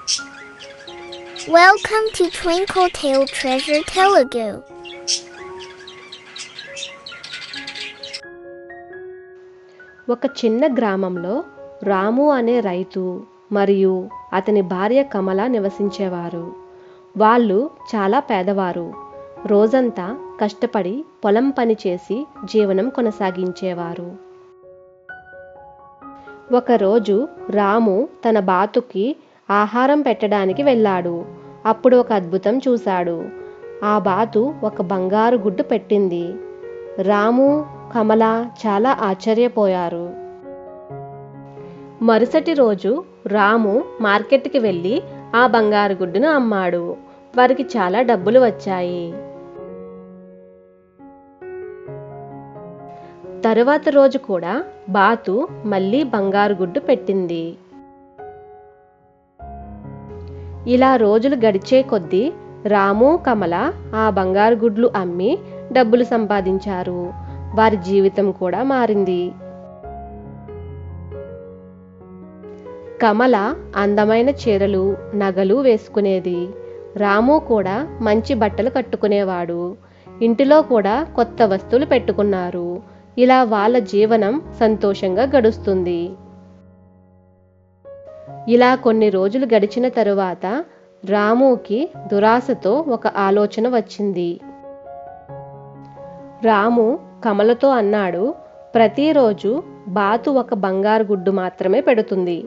Welcome to Twinkle Tail Treasure Telugu. ఒక చిన్న గ్రామంలో రాము అనే రైతు మరియు అతని భార్య కమల నివసించేవారు. వాళ్ళు చాలా పేదవారు. రోజంతా కష్టపడి పొలం పని చేసి జీవనం కొనసాగించేవారు. ఒకరోజు రాము తన బాతుకి ఆహారం పెట్టడానికి వెళ్ళాడు. అప్పుడు ఒక అద్భుతం చూశాడు. ఆ బాతు ఒక బంగారు గుడ్డు పెట్టింది. రాము, కమల చాలా ఆశ్చర్యపోయారు. మరుసటి రోజు రాము మార్కెట్కి వెళ్ళి ఆ బంగారు గుడ్డును అమ్మాడు. వారికి చాలా డబ్బులు వచ్చాయి. తరువాత రోజు కూడా బాతు మళ్ళీ బంగారు గుడ్డు పెట్టింది. ఇలా రోజులు గడిచే కొద్దీ రాము, కమల ఆ బంగారు గుడ్లు అమ్మి డబ్బులు సంపాదించారు. వారి జీవితం కూడా మారింది. కమల అందమైన చీరలు, నగలు వేసుకునేది. రాము కూడా మంచి బట్టలు కట్టుకునేవాడు. ఇంటిలో కూడా కొత్త వస్తువులు పెట్టుకున్నారు. ఇలా వాళ్ళ జీవనం సంతోషంగా గడుస్తుంది. ఇలా కొన్ని రోజులు గడిచిన తరువాత రాముకి దురాశతో ఒక ఆలోచన వచ్చింది. రాము కమలతో అన్నాడు, ప్రతిరోజు బాతు ఒక బంగారు గుడ్డు మాత్రమే పెడుతుంది.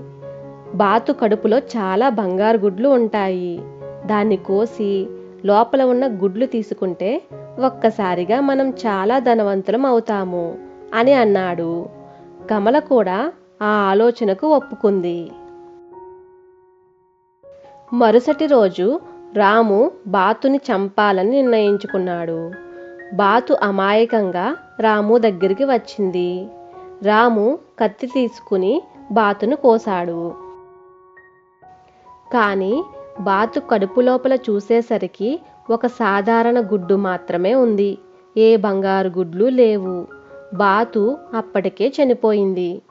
బాతు కడుపులో చాలా బంగారు గుడ్లు ఉంటాయి. దాన్ని కోసి లోపల ఉన్న గుడ్లు తీసుకుంటే ఒక్కసారిగా మనం చాలా ధనవంతులం అవుతాము అని అన్నాడు. కమల కూడా ఆ ఆలోచనకు ఒప్పుకుంది. మరుసటి రోజు రాము బాతుని చంపాలని నిర్ణయించుకున్నాడు. బాతు అమాయకంగా రాము దగ్గరికి వచ్చింది. రాము కత్తి తీసుకుని బాతును కోశాడు. కానీ బాతు కడుపు లోపల చూసేసరికి ఒక సాధారణ గుడ్డు మాత్రమే ఉంది. ఏ బంగారు గుడ్లు లేవు. బాతు అప్పటికే చనిపోయింది.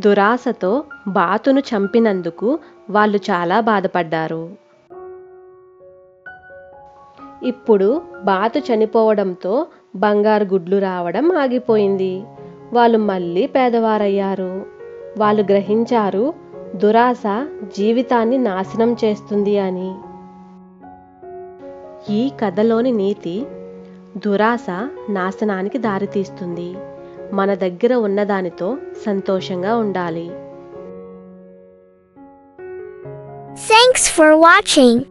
దురాశతో బాతును చంపినందుకు వాళ్ళు చాలా బాధపడ్డారు. ఇప్పుడు బాతు చనిపోవడంతో బంగారు గుడ్లు రావడం ఆగిపోయింది. వాళ్ళు మళ్ళీ పేదవారయ్యారు. వాళ్ళు గ్రహించారు, దురాశ జీవితాన్ని నాశనం చేస్తుంది అని. ఈ కథలోని నీతి, దురాశ నాశనానికి దారితీస్తుంది. మన దగ్గర ఉన్నదానితో సంతోషంగా ఉండాలి. Thanks for watching.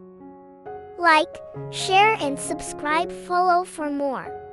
Like, share and subscribe. Follow for more.